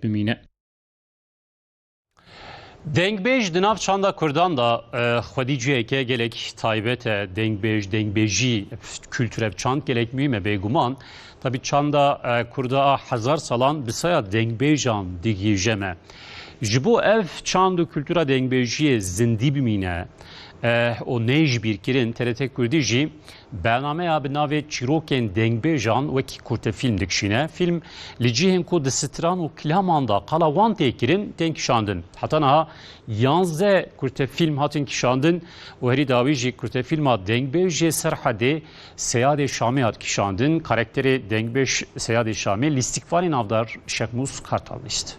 بمینه دنگبیج دناف چاندا کردان دا خودی جویه که گلک تایبت دنگبیجی kültüre çand gelek mühime beguman tabi çanda kurda 1000 salan bisaya dengbeyjan digijeme jibo ev çandu kültüra dengbeyjiye zindi bimine o nej bir kirin TRT Kurdiji bername ya binave çiroken dengbeyjan ve ki kurte film dikşine film licihim ku de stran o klamanda kala wan tekirin tenkişandın hatta naha yanze kurte film hatin kişandın o heri daviji kurte filma dengbeyje serhade seyade şami hat kişandın karakteri dengbej seyade şami listikvari navdar Şekmus Kartal işte.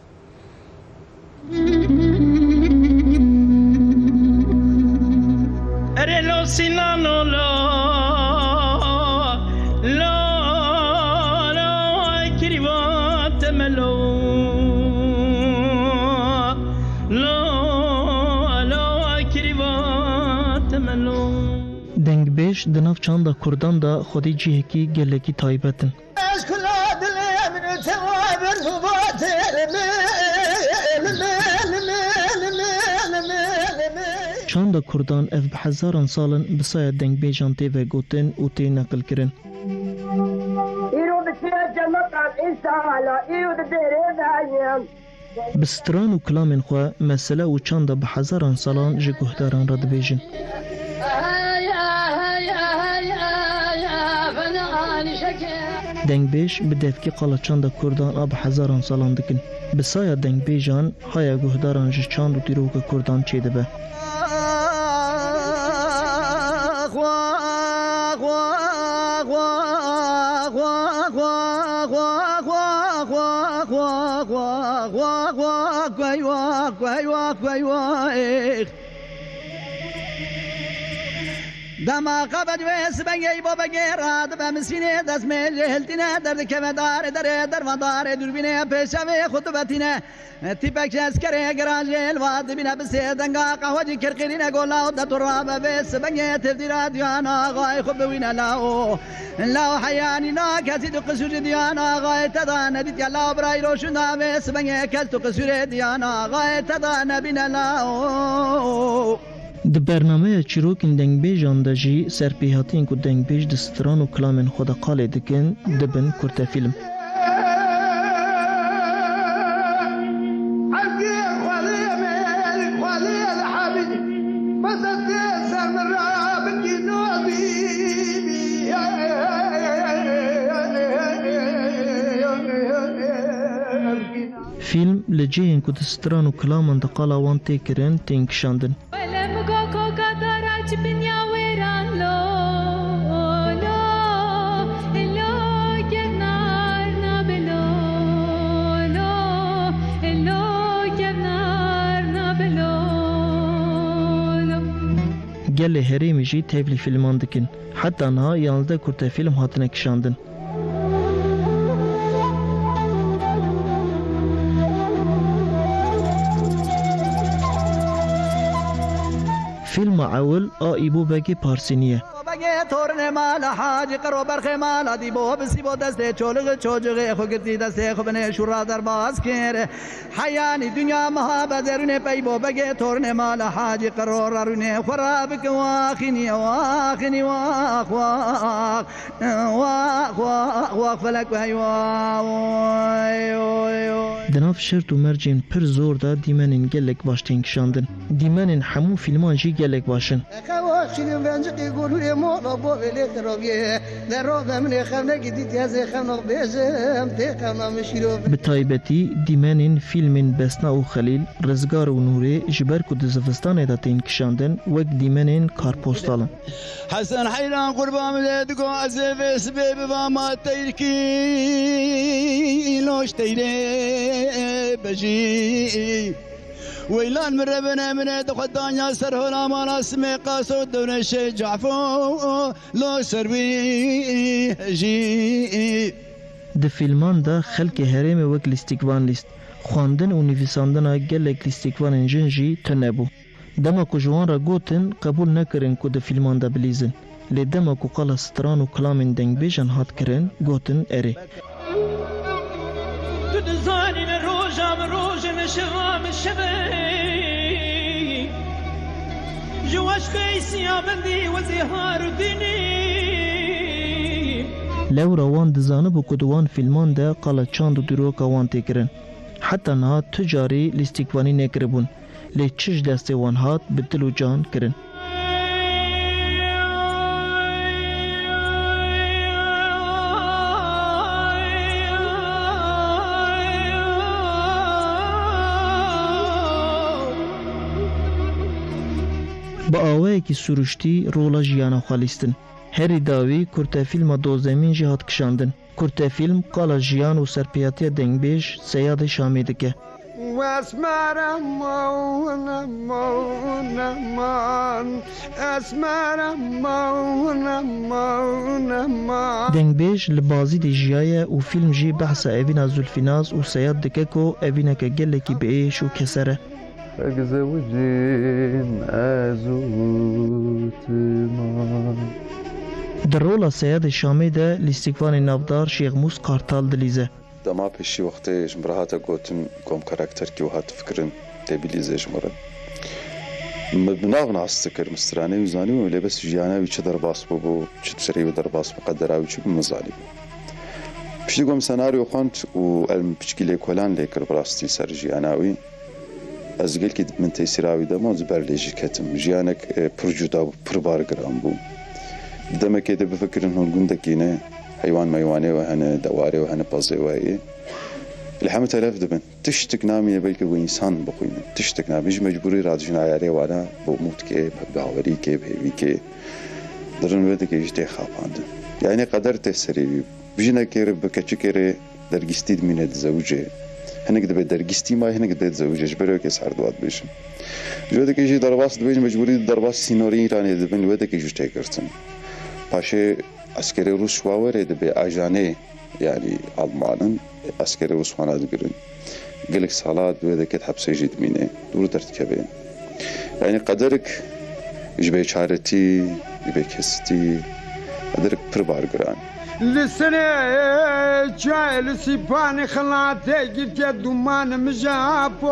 Erelo Sinano lo kirivat melo lo kirivat melo Dengbêj di nav çanda Kurdan da xwedî cihekî gelekî taybetin. Çanda Kurdan ev bi hezaran salin bisaya dengbêjan tê vegotin û tê neqilkirin. Bi stran û kilamên xwe mesele û çanda bi hezaran salan ji guhdaran re dibêjin. Dengbêj bi devkî qala çanda Kurdan a bi hezaran salan dikin. Bisaya dengbêjan haya guhdaran ji çand û dîroka Kurdan çêdibe. دما قبض ويس بنجي بابا جيراد بمسينه دسمل هلتنا درد كمدار در مدار دربينه بيشاوي خطبتنا تيبك اسكري جراجل واد بنا بسيدنغا قهوجي كرقينا قولا دتراب بس بنجي تفديرا ديانا غاي خبوينا لا حياني لا كاسيد قسور ديانا غاي تدانا ديت يلا براي روشنا بس بنجي كاستو قسور ديانا غاي تدانا بنا لا Di bernameya çîrokên dengbêjan de jî serpêhatiyên ku dengbêj di stran û kilamên xwe de qalê dikin dibin kurtefîlm. Film li cihên ku di stran û kilaman de qala wan tê kirin tên kişandin. Gelê herêmê jî tevlî filman dikin. Heta niha 11 kurtefîlm hatine kişandin. Filma ewil a îbobekê Parsînî ye. تورن مال حاج قرو برخ مال دی بو بسی بو دست چولغ چوجغ خو گرتی دست خو بنه شورا در باز کر حیانی دنیا محبت درونه پی بو بگه تورن مال حاج قرو رونه خراب ک واخنی واخنی واخ واخ واخ واخ فلک وای Di nav şert û mercên pir zor da dîmenên gelek baş tên kişandin. Dîmenên hemû filman jî gelek baş in. Bi taybetî dîmenên filmên Besna û Xelîl, Rizgar û Nûrê ji ber ku di zivistanê de tên kişandin wek dîmenên karpostal in. Hasan Hayran qurban le digo azeve sebeb va ma teyrki loş teyre بجي ويلان من ربنا من دخدان يا سرهنا ما نسمي قاسو دون شي جعفو لو سروي جي Di filman da xelkê herêmê wek lîstikvan lîst. Xwandin û nivîsandina gelek lîstikvanên jin jî tune bû. Dema ku ji wan re gotin qebûl nekirin ku di filman de bilîzin. Lê dema ku qala stran û kilamên dengbêjan hat kirin gotin erê. Tu dizanî roja شام الشباب جواش قيسي بندي وزهار ديني لورا وان دزانب و کدوان فیلمان ده قال چاند و دروکا وان تکرن حتی نها تجاری لیستیکوانی نکربون لی چش دسته وان هات بدل و جان کرن با آوه کی سروشتی رولا جیانا خالیستن هری داوی کرته فیلم دوزمین جهات کشاندن کرته فیلم قال جیان و سرپیاتی دنگبیش سیاد شامی دکه واسمر مون من اسمر مون دنگبیش لبازی دی جیایه و فیلم جی بحث اوینا زلفیناز و سیاد دکه کو اوینا که گله کی بیش و کسره زوجين أزوت ما در رولا سیاد شامی ده لیستیکوان نافدار شیخ موس قارتال دلیزه دما پیشی وقتی جمرهاتا گوتن کم کاراکتر کی و هات فکرن تبلیزه جمره مبناغ ناستكر مستراني وزاني ولا بس جيانا ويش درباس بو چ سري ودرباس مقدراوي چ مزالي بشي قوم سيناريو خونت والم بشكيلي كولان ليكر براستي سر جياناوي از قل كي من تيسيراوي دما زبر لي شركتم جيانك بروجودا بربارغرام بو دما كده بفكر انه الجندكينه حيوان ميواني وهنا دواري وهنا بازي وهي الحمد لله دبن تشتك نامي بلكي وإنسان بقوين تشتك نامي مش مجبوري رادجن عياري وانا بموت كي بهاوري كي بهيوي كي درن ودك يجتي خاباند يعني قدر تسري بجنا كير بكتش كير درجستيد من الزوجة هناك دبي درجستي ما هناك دبي الزوجة جبروا كي سعر دوات بيش جودك يجي درباس دبي مجبوري درباس سينوري راني دبن ودك يجتي كرتن باشي عسكري روس واوري دبي اجاني يعني ألمانن عسكري روس وانا دقرن قلك صالات بوذا كت حبسي جد مينه دور ترتكبين يعني قدرك يجبي شارتي يجبي كستي قدرك بربار قران لسنة جاي لسيباني خلاتي قلت يا دومان مجابو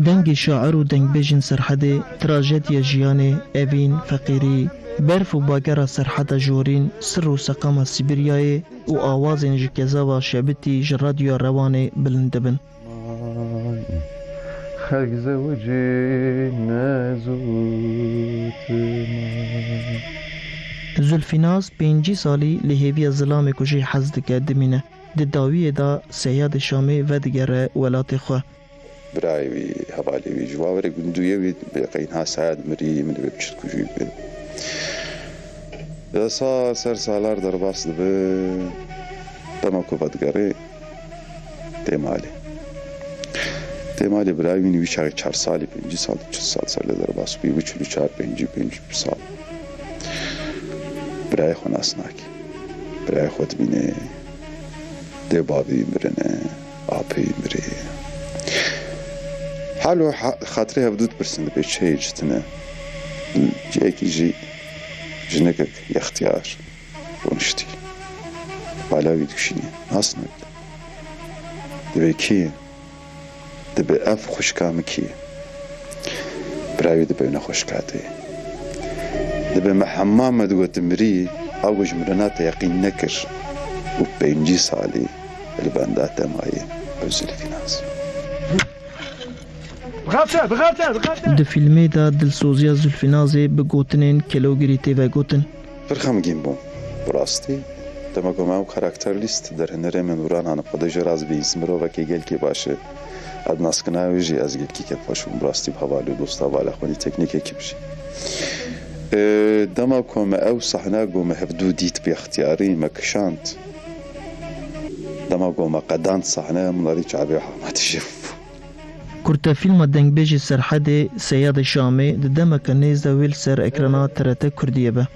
دنگ شاعر و دنگ بیجن سرحده تراجدیا جیانه اوین فقیری برف و باگرا سرحده جورین سر و سقام سیبریای و آوازین جکزا و شبتی جرادیو روانه بلندبن خلق زوجي نازوت زلفیناز 5 سالی لهیوی ظلام کجی حزد که دمینه دداویه دا سیاد شامی و دیگر ولات خواه برايوي هبالي جواوري قندوية بقينها سعد مري من بيبشت كوجي بي صار سر سالار درباس دبي تماكو بدقري تيمالي برايوي نوي 4 سالي 5 سال 4 سال درباس بي وچلو 4 5 سال براي خو ناسناكي براي خود بينه دي بابي مرنه آبي مري حالو خاطرها بدوت برسن بيش هي جتنا جيك يجي جنكك يا اختيار ونشتي بالاوي دكشيني ناسنا دبي كي دبي اف خوشكام كي براوي دبي نخوشكاتي دبي محمام دوت مري او جمرنات يقين نكر وبينجي صالي الباندات ماي بوزل في ناس د فیلمی دا دلسوزیا زلفینازی بگوتنین کلوگریتی و گوتن فرخم گیم بوم براستی دما گماو کاراکتر لیست در هنره من وران هنه قده جراز بی اسم رو وکی گل کی باشه اد ناسکناوی جی از گل کی که پاشون براستی بحوالی دوستا والا خونی تکنیک کی بشی دما کم او صحنه گم هفدو دیت بی اختیاری مکشانت دما گم قدان صحنه منالی چعبی حامت شف کرتا فیلم دنگ بیجی سرحده سیاد شامی د دمک نیز دا ویل سر اکرانات ترته کردیه به